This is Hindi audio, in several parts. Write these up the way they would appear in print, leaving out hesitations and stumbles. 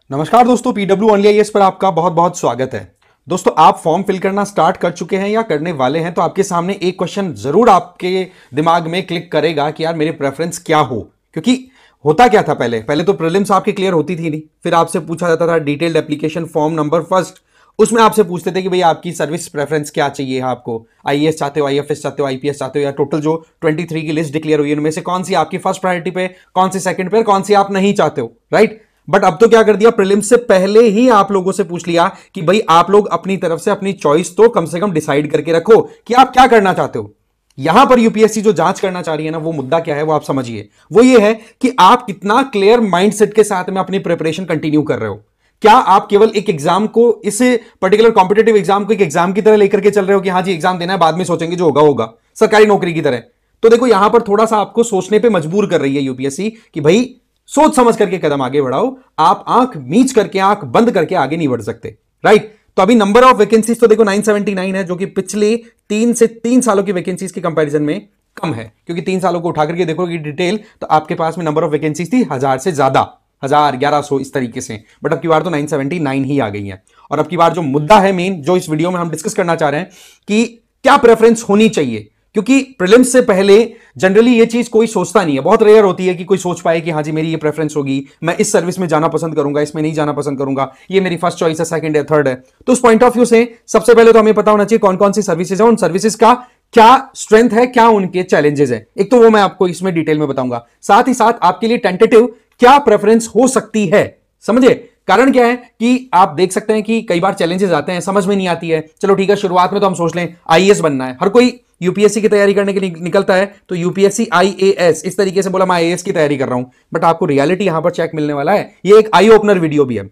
नमस्कार दोस्तों, पीडब्ल्यू ओनली आईएएस पर आपका बहुत बहुत स्वागत है। दोस्तों, आप फॉर्म फिल करना स्टार्ट कर चुके हैं या करने वाले हैं तो आपके सामने एक क्वेश्चन जरूर आपके दिमाग में क्लिक करेगा कि यार मेरे प्रेफरेंस क्या हो। क्योंकि होता क्या था, पहले तो प्रीलिम्स आपकी क्लियर होती थी नहीं, फिर आपसे पूछा जाता था detailed application form number first, उसमें आपसे पूछते थे कि भाई आपकी सर्विस प्रेफरेंस क्या चाहिए, आपको आईएएस चाहते हो, आईएफएस चाहते हो, आईपीएस चाहते हो, या टोटल जो 23 की लिस्ट डिक्लेयर हुई है उनमें से कौन सी आपकी फर्स्ट प्रायोरिटी पे, कौन सी सेकंड पे, कौन सी आप नहीं चाहते हो, राइट। बट अब तो क्या कर दिया, प्रीलिम्स से पहले ही आप लोगों से पूछ लिया कि भाई आप लोग अपनी तरफ से अपनी चॉइस तो कम से कम डिसाइड करके रखो कि आप क्या करना चाहते हो। यहां पर यूपीएससी जो जांच करना चाह रही है ना, वो मुद्दा क्या है वो आप समझिए। वो ये है कि आप कितना क्लियर माइंडसेट के साथ में अपनी प्रिपरेशन कंटिन्यू कर रहे हो। क्या आप केवल एक एग्जाम को, इस पर्टिकुलर कॉम्पिटेटिव एग्जाम को एक एग्जाम की तरह लेकर के चल रहे हो कि हाँ जी एग्जाम देना है, बाद में सोचेंगे, जो होगा होगा, सरकारी नौकरी की तरह। तो देखो यहां पर थोड़ा सा आपको सोचने पे मजबूर कर रही है यूपीएससी कि भाई सोच समझ करके कदम आगे बढ़ाओ। आप आंख मीच करके, आंख बंद करके आगे नहीं बढ़ सकते, राइट। तो अभी नंबर ऑफ वैकेंसीज तो देखो 979 है, जो कि पिछले 3 सालों की वैकेंसीज के कंपैरिजन में कम है। क्योंकि 3 सालों को उठा करके देखोगे डिटेल तो आपके पास में नंबर ऑफ वैकेंसीज थी 1000 से ज्यादा, 1000, 1100 इस तरीके से। बट अब की बार तो 979 ही आ गई है। और अब की बार जो मुद्दा है मेन, जो इस वीडियो में हम डिस्कस करना चाह रहे हैं कि क्या प्रेफरेंस होनी चाहिए। क्योंकि प्रीलिम्स से पहले जनरली ये चीज कोई सोचता नहीं है, बहुत रेयर होती है कि कोई सोच पाए कि हाँ जी मेरी ये प्रेफरेंस होगी, मैं इस सर्विस में जाना पसंद करूंगा, इसमें नहीं जाना पसंद करूंगा, ये मेरी फर्स्ट चॉइस है, सेकंड है, थर्ड है। तो उस पॉइंट ऑफ व्यू से सबसे पहले तो हमें पता होना चाहिए कौन कौन सी सर्विसेज है, उन सर्विसेज का क्या स्ट्रेंथ है, क्या उनके चैलेंजेस है। एक तो वो मैं आपको इसमें डिटेल में बताऊंगा, साथ ही साथ आपके लिए टेंटेटिव क्या प्रेफरेंस हो सकती है, समझे। कारण क्या है कि आप देख सकते हैं कि कई बार चैलेंजेस आते हैं, समझ में नहीं आती है। चलो ठीक है, शुरुआत में तो हम सोच लें आईएएस बनना है, हर कोई यूपीएससी की तैयारी करने के लिए निकलता है, तो यूपीएससी आईएएस इस तरीके से बोला मैं आईएएस की तैयारी कर रहा हूं। बट आपको रियलिटी यहां पर चेक मिलने वाला है। ये एक आई ओपनर वीडियो भी है।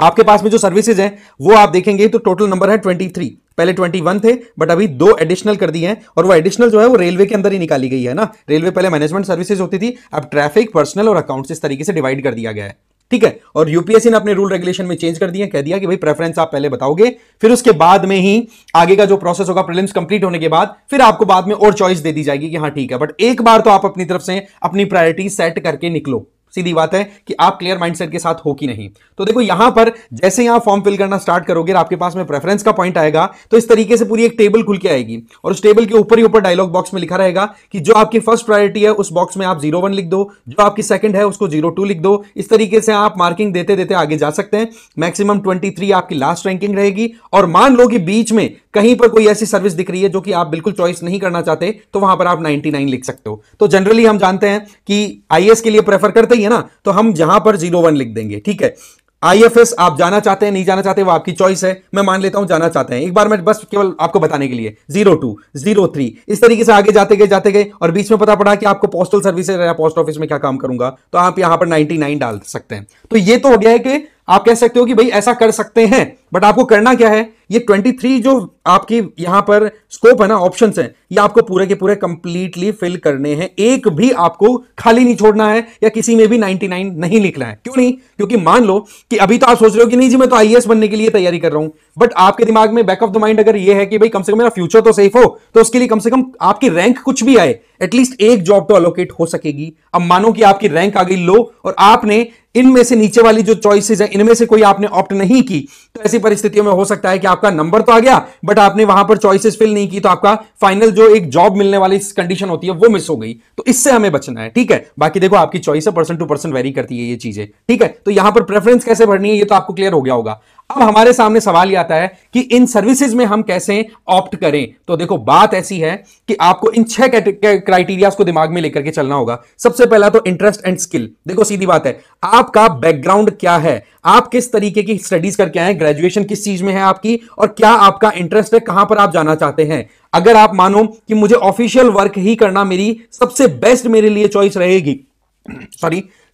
आपके पास में जो सर्विसेज हैं वो आप देखेंगे तो टोटल नंबर है 23, पहले 21 थे, बट अभी 2 एडिशनल कर दिए हैं। और वो एडिशनल जो है वो रेलवे के अंदर ही निकाली गई है ना। रेलवे पहले मैनेजमेंट सर्विसेज होती थी, अब ट्रैफिक, पर्सनल और अकाउंट्स इस तरीके से डिवाइड कर दिया गया है, ठीक है। और यूपीएससी ने अपने रूल रेगुलेशन में चेंज कर दिया, कह दिया कि भाई प्रेफरेंस आप पहले बताओगे, फिर उसके बाद में ही आगे का जो प्रोसेस होगा प्रीलिम्स कंप्लीट होने के बाद, फिर आपको बाद में और चॉइस दे दी जाएगी कि हाँ ठीक है। बट एक बार तो आप अपनी तरफ से अपनी प्रायोरिटी सेट करके निकलो। सीधी बात है कि आप क्लियर माइंडसेट के साथ हो कि नहीं। तो देखो यहां पर जैसे ही आप फॉर्म फिल करना स्टार्ट करोगे और आपके पास में प्रेफरेंस का पॉइंट आएगा, तो इस तरीके से पूरी एक टेबल खुल के आएगी और उस टेबल के ऊपर ही ऊपर डायलॉग बॉक्स में लिखा रहेगा कि जो आपकी फर्स्ट प्रायोरिटी है उस बॉक्स में आप 01 लिख दो, जो आपकी सेकंड है उसको 02 लिख दो। इस तरीके से आप मार्किंग देते देते आगे जा सकते हैं। मैक्सिमम 23 आपकी लास्ट रैंकिंग रहेगी। और मान लो कि बीच में कहीं पर कोई ऐसी सर्विस दिख रही है जो कि आप बिल्कुल चॉइस नहीं करना चाहते, तो वहां पर आप 99 लिख सकते हो। तो जनरली हम जानते हैं कि आईएएस के लिए प्रेफर करते ही है ना, तो हम यहां पर 01 लिख देंगे, ठीक है। आईएफएस आप जाना चाहते हैं, नहीं जाना चाहते, वो आपकी चॉइस है। मैं मान लेता हूं जाना चाहते हैं। एक बार मैं बस केवल आपको बताने के लिए 02, 03 इस तरीके से आगे जाते गए और बीच में पता पड़ा कि आपको पोस्टल सर्विसेज या पोस्ट ऑफिस में क्या काम करूंगा, तो आप यहां पर 99 डाल सकते हैं। तो ये तो हो गया है कि आप कह सकते हो कि भाई ऐसा कर सकते हैं। बट आपको करना क्या है, ये 23 जो आपकी यहां पर स्कोप है ना, ऑप्शंस हैं, ये आपको पूरे के पूरे कंप्लीटली फिल करने हैं। एक भी आपको खाली नहीं छोड़ना है या किसी में भी 99 नहीं लिखना है। क्यों नहीं? क्योंकि मान लो कि अभी तो आप सोच रहे हो कि नहीं जी मैं तो आईएएस बनने के लिए तैयारी कर रहा हूं, बट आपके दिमाग में बैक ऑफ द माइंड अगर ये है कि भाई कम से कम मेरा फ्यूचर तो सेफ हो, तो उसके लिए कम से कम आपकी रैंक कुछ भी आए, एटलीस्ट एक जॉब तो अलोकेट हो सकेगी। अब मानो कि आपकी रैंक आ गई लो और आपने इनमें से नीचे वाली जो चॉइसेस है इनमें से कोई आपने ऑप्ट नहीं की, तो ऐसी परिस्थितियों में हो सकता है कि आपका नंबर तो आ गया बट आपने वहां पर चॉइसेस फिल नहीं की, तो आपका फाइनल जो एक जॉब मिलने वाली कंडीशन होती है वो मिस हो गई। तो इससे हमें बचना है, ठीक है। बाकी देखो आपकी चॉइस है, पर्सन टू पर्सन वेरी करती है ये चीजें, ठीक है। तो यहां पर प्रेफरेंस कैसे भरनी है ये तो आपको क्लियर हो गया होगा। अब हमारे सामने सवाल ये आता है कि इन सर्विसेज में हम कैसे ऑप्ट करें। तो देखो बात ऐसी है कि आपको इन 6 क्राइटेरियाज को दिमाग में लेकर के चलना होगा। सबसे पहला तो इंटरेस्ट एंड स्किल। देखो सीधी बात है, आपका बैकग्राउंड क्या है, आप किस तरीके की स्टडीज करके आए, ग्रेजुएशन किस चीज में है आपकी, और क्या आपका इंटरेस्ट है, कहां पर आप जाना चाहते हैं। अगर आप मानो कि मुझे ऑफिशियल वर्क ही करना मेरी सबसे बेस्ट मेरे लिए चॉइस रहेगी,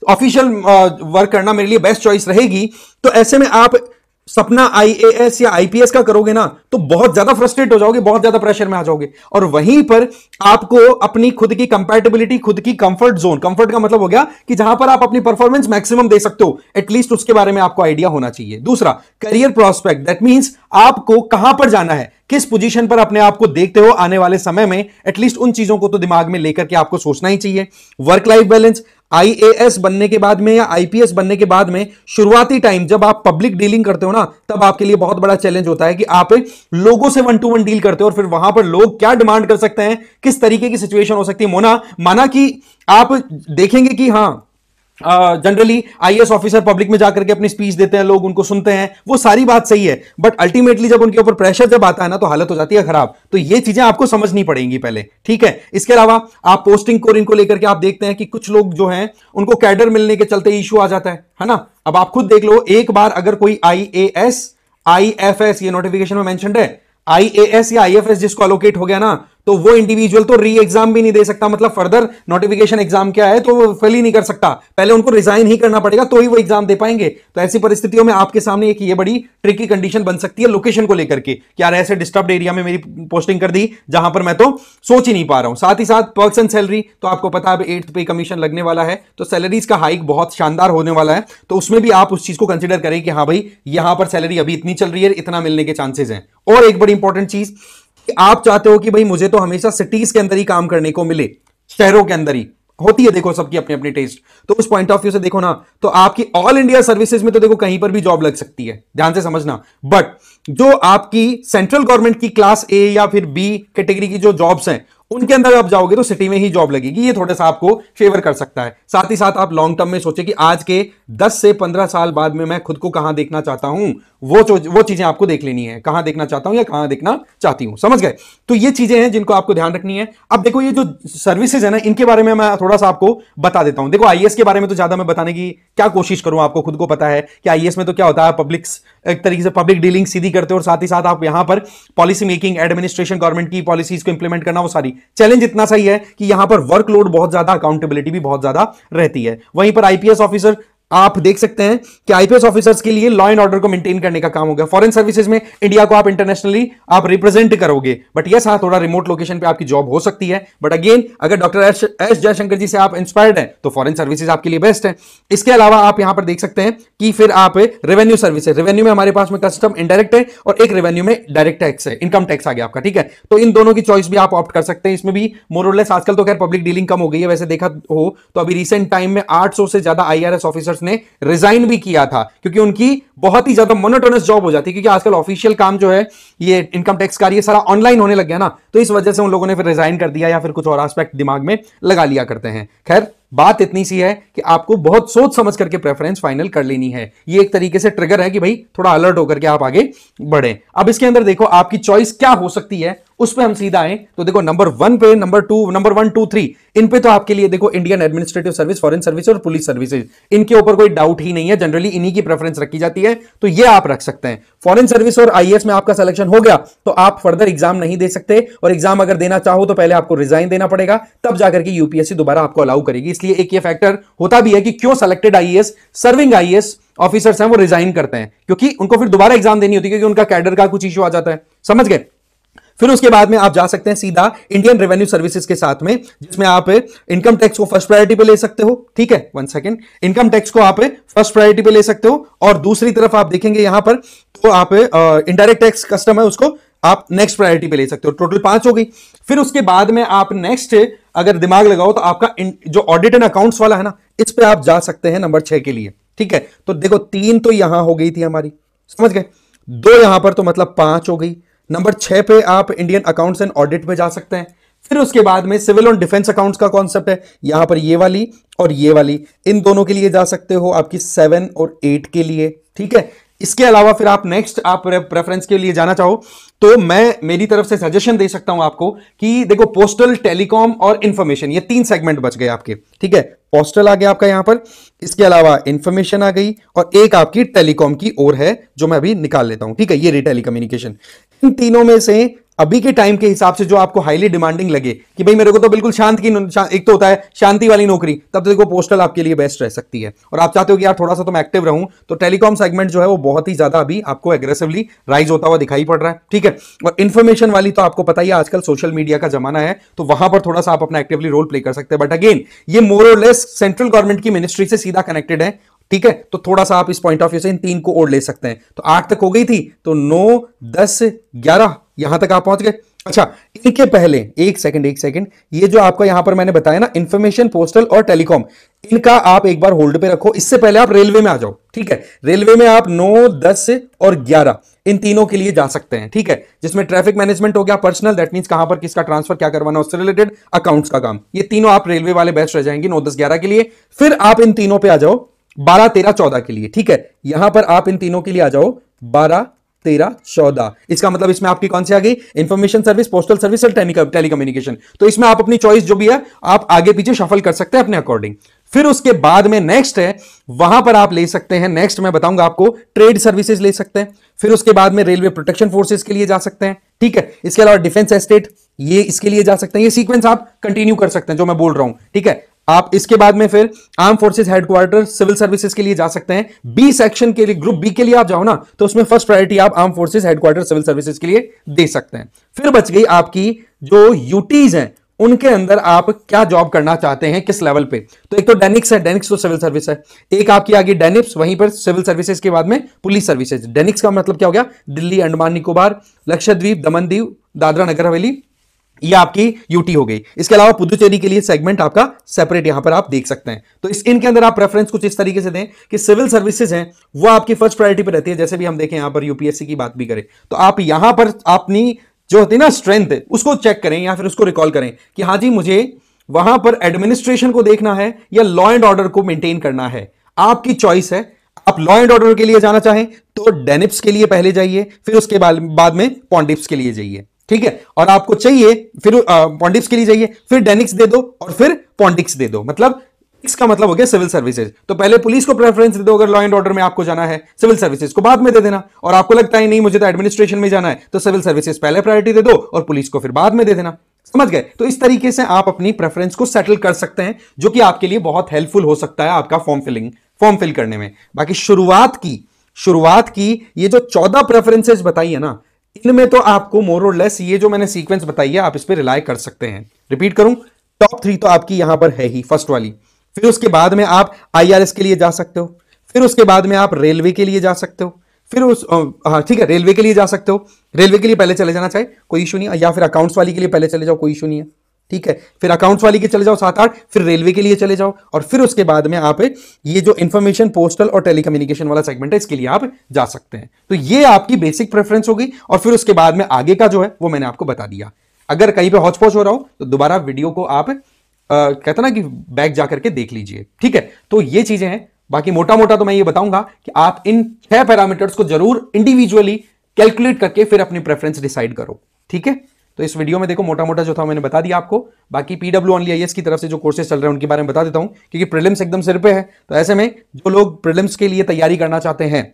ऑफिशियल वर्क करना मेरे लिए बेस्ट चॉइस रहेगी, तो ऐसे में आप सपना आईएएस या आईपीएस का करोगे ना, तो बहुत ज्यादा फ्रस्ट्रेट हो जाओगे, बहुत ज्यादा प्रेशर में आ जाओगे। और वहीं पर आपको अपनी खुद की कंपैटिबिलिटी, खुद की कंफर्ट जोन, कंफर्ट का मतलब हो गया कि जहां पर आप अपनी परफॉर्मेंस मैक्सिमम दे सकते हो, एटलीस्ट उसके बारे में आपको आइडिया होना चाहिए। दूसरा, करियर प्रोस्पेक्ट, दैट मींस आपको कहां पर जाना है, किस पोजीशन पर अपने आप को देखते हो आने वाले समय में, एटलीस्ट उन चीजों को तो दिमाग में लेकर के आपको सोचना ही चाहिए। वर्क लाइफ बैलेंस, आईएएस बनने के बाद में या आईपीएस बनने के बाद में शुरुआती टाइम जब आप पब्लिक डीलिंग करते हो ना, तब आपके लिए बहुत बड़ा चैलेंज होता है कि आप लोगों से वन टू वन डील करते हो और फिर वहां पर लोग क्या डिमांड कर सकते हैं, किस तरीके की सिचुएशन हो सकती है। माना कि आप देखेंगे कि हां जनरली आईएएस ऑफिसर पब्लिक में जाकर के अपनी स्पीच देते हैं, लोग उनको सुनते हैं, वो सारी बात सही है, बट अल्टीमेटली जब उनके ऊपर प्रेशर जब आता है ना, तो हालत हो जाती है खराब। तो ये चीजें आपको समझनी पड़ेंगी पहले, ठीक है। इसके अलावा आप पोस्टिंग कोरिंग को लेकर के आप देखते हैं कि कुछ लोग जो हैं उनको कैडर मिलने के चलते इशू आ जाता है ना। अब आप खुद देख लो, एक बार अगर कोई आईएएस आईएफएस, ये नोटिफिकेशन में मेंशन्ड है, आईएएस या आईएफएस जिसको अलोकेट हो गया ना, तो वो इंडिविजुअल तो री एग्जाम भी नहीं दे सकता, मतलब फर्दर नोटिफिकेशन एग्जाम क्या है तो वो फिल ही नहीं कर सकता, पहले उनको रिजाइन ही करना पड़ेगा तो ही वो एग्जाम दे पाएंगे। तो ऐसी परिस्थितियों में आपके सामने एक ये बड़ी ट्रिकी कंडीशन बन सकती है लोकेशन को लेकर के, कि यार ऐसे डिस्टर्ब्ड एरिया में मेरी पोस्टिंग कर दी जहां पर मैं तो सोच ही नहीं पा रहा हूं। साथ ही साथ पर्क्स एंड सैलरी, तो आपको पता है 8th पे कमीशन लगने वाला है, तो सैलरीज का हाइक बहुत शानदार होने वाला है, तो उसमें भी आप उस चीज को कंसिडर करें कि हाँ भाई यहां पर सैलरी अभी इतनी चल रही है, इतना मिलने के चांसेस हैं। और एक बड़ी इंपॉर्टेंट चीज, आप चाहते हो कि भाई मुझे तो हमेशा सिटीज के अंदर ही काम करने को मिले, शहरों के अंदर ही होती है, देखो सबकी अपनी अपनी टेस्ट, तो उस पॉइंट ऑफ व्यू से देखो ना, तो आपकी ऑल इंडिया सर्विसेज में तो देखो कहीं पर भी जॉब लग सकती है, ध्यान से समझना। बट जो आपकी सेंट्रल गवर्नमेंट की क्लास ए या फिर बी कैटेगरी की जो जॉब्स हैं, उनके अंदर आप जाओगे तो सिटी में ही जॉब लगेगी, ये थोड़ा सा आपको फेवर कर सकता है। साथ ही साथ आप लॉन्ग टर्म में सोचे कि आज के 10 से 15 साल बाद में मैं खुद को कहां देखना चाहता हूं, वो चीजें आपको देख लेनी है, कहां देखना चाहता हूं या कहां देखना चाहती हूं, समझ गए। तो ये चीजें हैं जिनको आपको ध्यान रखनी है। अब देखो ये जो सर्विसेज है ना, इनके बारे में मैं थोड़ा सा आपको बता देता हूं। देखो आईएएस के बारे में तो ज्यादा मैं बताने की क्या कोशिश करूं, आपको खुद को पता है कि आईएएस में तो क्या होता है, पब्लिक एक तरीके से पब्लिक डीलिंग सीधी करते हो, और साथ ही साथ आप यहां पर पॉलिसी मेकिंग, एडमिनिस्ट्रेशन, गवर्नमेंट की पॉलिसीज को इंप्लीमेंट करना, वो सारी। चैलेंज इतना सही है कि यहां पर वर्कलोड बहुत ज्यादा, अकाउंटेबिलिटी भी बहुत ज्यादा रहती है। वहीं पर आईपीएस ऑफिसर आप देख सकते हैं कि आईपीएस ऑफिसर्स के लिए लॉ एंड ऑर्डर को मेंटेन करने का काम हो गया। फॉरेन सर्विसेज में इंडिया को आप इंटरनेशनली आप रिप्रेजेंट करोगे, बट यस हाँ, थोड़ा रिमोट लोकेशन पे आपकी जॉब हो सकती है, बट अगेन अगर डॉक्टर एस जयशंकर जी से आप इंस्पायर्ड हैं तो फॉरेन सर्विसेज आपके लिए बेस्ट है। इसके अलावा आप यहां पर देख सकते हैं कि फिर आप रेवेन्यू सर्विसेज, रेवेन्यू में हमारे पास में कस्टम इनडायरेक्ट है और एक रेवेन्यू में डायरेक्ट टैक्स है, इनकम टैक्स आ गया आपका, ठीक है। तो इन दोनों की चॉइस भी आप ऑप्ट कर सकते हैं। इसमें भी मोर और लेस आजकल तो खैर पब्लिक डीलिंग कम हो गई है, वैसे देखा हो तो अभी रिसेंट टाइम में 800 से ज्यादा आईआरएस ऑफिसर्स ने रिजाइन भी किया था, क्योंकि उनकी बहुत ही ज्यादा मोनोटोनस जॉब हो जाती है, क्योंकि आजकल ऑफिशियल काम जो है ये इनकम टैक्स का ये सारा ऑनलाइन होने लग गया ना, तो इस वजह से उन लोगों ने फिर रिजाइन कर दिया या फिर कुछ और एस्पेक्ट दिमाग में लगा लिया करते हैं। खैर बात इतनी सी है कि आपको बहुत सोच समझ करके प्रेफरेंस फाइनल कर लेनी है। ये एक तरीके से ट्रिगर है कि भाई थोड़ा अलर्ट होकर के आप आगे बढ़े। अब इसके अंदर देखो आपकी चॉइस क्या हो सकती है, उस पे हम सीधा आए तो देखो नंबर 1 पे, नंबर 1, 2, 3 इन पे तो आपके लिए देखो Indian administrative service, foreign service और पुलिस सर्विसेज, इनके ऊपर कोई डाउट ही नहीं है, जनरली इन्हीं की प्रेफरेंस रखी जाती है, तो ये आप रख सकते हैं। फॉरेन सर्विस और आईएएस में आपका सिलेक्शन हो गया तो आप फर्दर एग्जाम नहीं दे सकते, और एग्जाम अगर देना चाहो तो पहले आपको रिजाइन देना पड़ेगा, तब जाकर के यूपीएससी दोबारा आपको अलाउ करेगी। इसलिए एक ये फैक्टर होता भी है कि क्यों selected IAS, serving IAS officers हैं वो रिजाइन करते हैं, क्योंकि उनको फिर दोबारा एग्जाम देनी होती है, क्योंकि उनका कैडर का कुछ इशू आ जाता है, समझ गए। फिर उसके बाद में आप जा सकते हैं सीधा इंडियन रेवेन्यू सर्विसेज के साथ में, जिसमें आप इनकम टैक्स को फर्स्ट प्रायोरिटी पे ले सकते हो, ठीक है। 1 सेकंड, इनकम टैक्स को आप फर्स्ट प्रायोरिटी पे ले सकते हो, और दूसरी तरफ आप देखेंगे यहां पर तो आप इनडायरेक्ट टैक्स कस्टम है उसको आप नेक्स्ट प्रायोरिटी पे ले सकते हो। टोटल 5 हो गई। फिर उसके बाद में आप नेक्स्ट अगर दिमाग लगाओ तो आपका जो ऑडिट एंड अकाउंट्स वाला है ना, इस पे आप जा सकते हैं नंबर 6 के लिए, ठीक है। तो देखो 3 तो यहां हो गई थी हमारी, समझ गए, 2 यहां पर तो मतलब 5 हो गई। नंबर 6 पे आप इंडियन अकाउंट्स एंड ऑडिट पे जा सकते हैं। फिर उसके बाद में सिविल और डिफेंस अकाउंट्स का कॉन्सेप्ट है, यहां पर ये वाली और ये वाली, इन दोनों के लिए जा सकते हो, आपकी 7 और 8 के लिए, ठीक है। इसके अलावा फिर आप नेक्स्ट आप प्रेफरेंस के लिए जाना चाहो तो मैं मेरी तरफ से सजेशन दे सकता हूं आपको कि देखो पोस्टल, टेलीकॉम और इंफॉर्मेशन, ये 3 सेगमेंट बच गए आपके, ठीक है। पोस्टल आ गया आपका यहां पर, इसके अलावा इंफॉर्मेशन आ गई, और एक आपकी टेलीकॉम की ओर है जो मैं अभी निकाल लेता हूं, ठीक है, ये टेलीकम्युनिकेशन। इन तीनों में से अभी के टाइम के हिसाब से जो आपको हाईली डिमांडिंग लगे कि भाई मेरे को तो बिल्कुल एक तो होता है शांति वाली नौकरी, तब तो देखो पोस्टल आपके लिए बेस्ट रह सकती है। और आप चाहते हो कि यार थोड़ा सा तो मैं एक्टिव रहूं, तो टेलीकॉम सेगमेंट जो है वो बहुत ही ज्यादा अभी आपको एग्रेसिवली राइज होता हुआ दिखाई पड़ रहा है, ठीक है। और इन्फॉर्मेशन वाली तो आपको पता ही है आजकल सोशल मीडिया का जमाना है, तो वहां पर थोड़ा सा आप अपना एक्टिवली रोल प्ले कर सकते हैं, बट अगेन ये मोर और लेस सेंट्रल गवर्नमेंट की मिनिस्ट्री से सीधा कनेक्टेड है, ठीक है। तो थोड़ा सा आप इस पॉइंट ऑफ व्यू से इन 3 को और ले सकते हैं। तो 8 तक हो गई थी, तो 9, 10, 11 यहां तक आप पहुंच गए। अच्छा, इनके पहले एक सेकंड, ये जो आपका यहां पर मैंने बताया ना इंफॉर्मेशन पोस्टल और टेलीकॉम, इनका आप एक बार होल्ड पे रखो। इससे पहले आप रेलवे में आ जाओ, ठीक है। रेलवे में आप 9, 10 और 11 इन तीनों के लिए जा सकते हैं, ठीक है। जिसमें ट्रैफिक मैनेजमेंट हो गया, पर्सनल दैट मींस कहां पर किसका ट्रांसफर क्या करवाना उससे रिलेटेड, अकाउंट्स का काम, ये तीनों आप रेलवे वाले बेस्ट रह जाएंगे 9, 10, 11 के लिए। फिर आप इन तीनों पे आ जाओ 12, 13, 14 के लिए, ठीक है। यहां पर आप इन तीनों के लिए आ जाओ 12, 13, 14। इसका मतलब इसमें आपकी कौन सी आ गई, इंफॉर्मेशन सर्विस, पोस्टल सर्विस और टेलीकम्युनिकेशन। तो इसमें आप अपनी चॉइस जो भी है आप आगे पीछे शफल कर सकते हैं अपने अकॉर्डिंग। फिर उसके बाद में नेक्स्ट है, वहां पर आप ले सकते हैं, नेक्स्ट मैं बताऊंगा आपको, ट्रेड सर्विसेज ले सकते हैं। फिर उसके बाद में रेलवे प्रोटेक्शन फोर्सेस के लिए जा सकते हैं, ठीक है। इसके अलावा डिफेंस एस्टेट, ये इसके लिए जा सकते हैं। ये सीक्वेंस आप कंटिन्यू कर सकते हैं जो मैं बोल रहा हूं, ठीक है। आप इसके बाद में फिर armed forces headquarter civil services के लिए जा सकते हैं। बी सेक्शन के लिए, ग्रुप बी के लिए आप जाओ ना, तो उसमें फर्स्ट प्रायोरिटी आप armed forces headquarter civil services के लिए दे सकते हैं। फिर बच गई आपकी जो यूटीज हैं, उनके अंदर आप क्या जॉब करना चाहते हैं, किस लेवल पे। तो एक तो डेनिक्स है, डेनिक्स तो सिविल सर्विस है। एक आपकी आ गई डेनिप्स, वहीं पर सिविल सर्विसेज के बाद में पुलिस सर्विसेज। डेनिक्स का मतलब क्या हो गया, दिल्ली, अंडमान निकोबार, लक्षद्वीप, दमन दीव, दादरा नगर हवेली, ये आपकी यूटी हो गई। इसके अलावा पुदुचेरी के लिए सेगमेंट आपका सेपरेट यहां पर आप देख सकते हैं। तो इनके अंदर आप प्रेफरेंस कुछ इस तरीके से दें कि सिविल सर्विसेज हैं वो आपकी फर्स्ट प्रायोरिटी पर रहती है। जैसे भी हम देखें यहां पर यूपीएससी की बात भी करें तो आप यहां पर अपनी जो होती है ना स्ट्रेंथ उसको चेक करें या फिर उसको रिकॉल करें कि हाँ जी मुझे वहां पर एडमिनिस्ट्रेशन को देखना है या लॉ एंड ऑर्डर को मेंटेन करना है। आपकी चॉइस है। आप लॉ एंड ऑर्डर के लिए जाना चाहें तो डेनिप्स के लिए पहले जाइए, फिर उसके बाद में पॉन्डिप्स के लिए जाइए, ठीक है। और आपको चाहिए फिर पॉन्डिप्स के लिए जाइए, फिर डेनिक्स दे दो और फिर पॉन्डिक्स दे दो। मतलब इसका मतलब हो गया सिविल सर्विसेज। तो पहले पुलिस को प्रेफरेंस दे दो अगर लॉ एंड ऑर्डर में आपको जाना है, सिविल सर्विसेज को बाद में दे देना। और आपको लगता है नहीं मुझे तो एडमिनिस्ट्रेशन में जाना है तो सिविल सर्विसेज पहले प्रायोरिटी दे दो और पुलिस को फिर बाद में दे देना। समझ गए। तो इस तरीके से आप अपनी प्रेफरेंस को सेटल कर सकते हैं, जो कि आपके लिए बहुत हेल्पफुल हो सकता है आपका फॉर्म फिल करने में। बाकी शुरुआत की ये जो 14 प्रेफरेंसेज बताई है ना, इनमें तो आपको मोर और लेस ये जो मैंने सीक्वेंस बताई है आप इस पर रिलाय कर सकते हैं। रिपीट करूं, टॉप 3 तो आपकी यहां पर है ही, फर्स्ट वाली। फिर उसके बाद में आप आईआरएस के लिए जा सकते हो, फिर उसके बाद में आप रेलवे के लिए जा सकते हो, फिर ठीक है रेलवे के लिए जा सकते हो। रेलवे के लिए पहले चले जाना चाहे कोई इशू नहीं है, या फिर अकाउंट्स वाली के लिए पहले चले जाओ कोई इशू नहीं है, ठीक है। फिर अकाउंट्स वाली के चले जाओ 7, 8, फिर रेलवे के लिए चले जाओ और फिर उसके बाद में आप ये जो इंफॉर्मेशन पोस्टल और टेलीकम्युनिकेशन वाला सेगमेंट है इसके लिए आप जा सकते हैं। तो ये आपकी बेसिक प्रेफरेंस होगी और फिर उसके बाद में आगे का जो है वो मैंने आपको बता दिया। अगर कहीं पे हौच पौच हो रहा हो तो दोबारा वीडियो को आप कहते ना कि बैक जाकर के देख लीजिए, ठीक है। तो ये चीजें हैं। बाकी मोटा मोटा तो मैं ये बताऊंगा कि आप इन 6 पैरामीटर्स को जरूर इंडिविजुअली कैलकुलेट करके फिर अपनी प्रेफरेंस डिसाइड करो, ठीक है। तो इस वीडियो में देखो मोटा मोटा जो था मैंने बता दिया आपको। बाकी पीडब्ल्यू ओनली आईएएस की तरफ से जो कोर्सेज चल रहे हैं उनके बारे में बता देता हूं, क्योंकि प्रीलिम्स एकदम सिर पे है। तो ऐसे में जो लोग प्रीलिम्स के लिए तैयारी करना चाहते हैं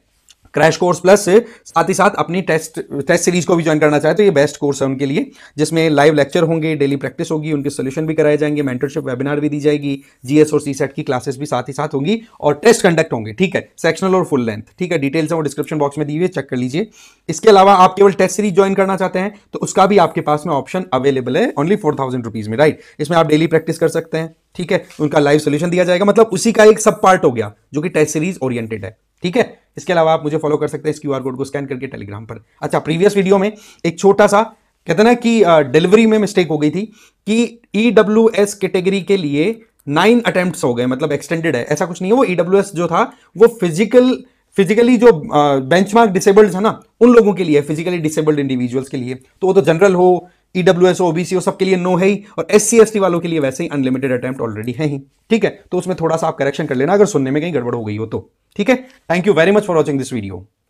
क्रैश कोर्स प्लस से साथ ही साथ अपनी टेस्ट सीरीज को भी ज्वाइन करना चाहे तो ये बेस्ट कोर्स है उनके लिए, जिसमें लाइव लेक्चर होंगे, डेली प्रैक्टिस होगी, उनके सोल्यूशन भी कराए जाएंगे, मेंटरशिप वेबिनार भी दी जाएगी, जीएस और सीसेट की क्लासेस भी साथ ही साथ होंगी और टेस्ट कंडक्ट होंगे, ठीक है, सेक्शनल और फुल लेंथ, ठीक है। डिटेल्स है वो डिस्क्रिप्शन बॉक्स में दी हुई, चेक कर लीजिए। इसके अलावा आप केवल टेस्ट सीरीज ज्वाइन करना चाहते हैं तो उसका भी आपके पास में ऑप्शन अवेलेबल है ओनली 4000 रुपीज में, राइट। इसमें आप डेली प्रैक्टिस कर सकते हैं, ठीक है। उनका लाइव सोल्यूशन दिया जाएगा, मतलब उसी का एक सब पार्ट हो गया जो कि टेस्ट सीरीज ओरिएंटेड है, ठीक है। इसके अलावा आप मुझे फॉलो कर सकते हैं इस क्यूआर कोड को स्कैन करके टेलीग्राम पर। अच्छा, प्रीवियस वीडियो में एक छोटा सा कहते ना कि डिलीवरी में मिस्टेक हो गई थी कि ईडब्ल्यूएस कैटेगरी के लिए 9 अटेम्प्ट्स हो गए, मतलब एक्सटेंडेड है, ऐसा कुछ नहीं है। वो ईडब्ल्यूएस जो था वो फिजिकली जो बेंचमार्क डिसेबल्ड है ना उन लोगों के लिए, फिजिकली डिसेबल्ड इंडिविजुअल्स के लिए। तो वो तो जनरल हो, ईडब्ल्यूएस हो, ओबीसी हो, सबके लिए नो है ही, और एससी एसटी वालों के लिए वैसे ही अनलिमिटेड अटेम्प्ट ऑलरेडी है ही, ठीक है। तो उसमें थोड़ा सा आप करेक्शन कर लेना अगर सुनने में कहीं गड़बड़ हो गई हो तो, ठीक है। Thank you very much for watching this video.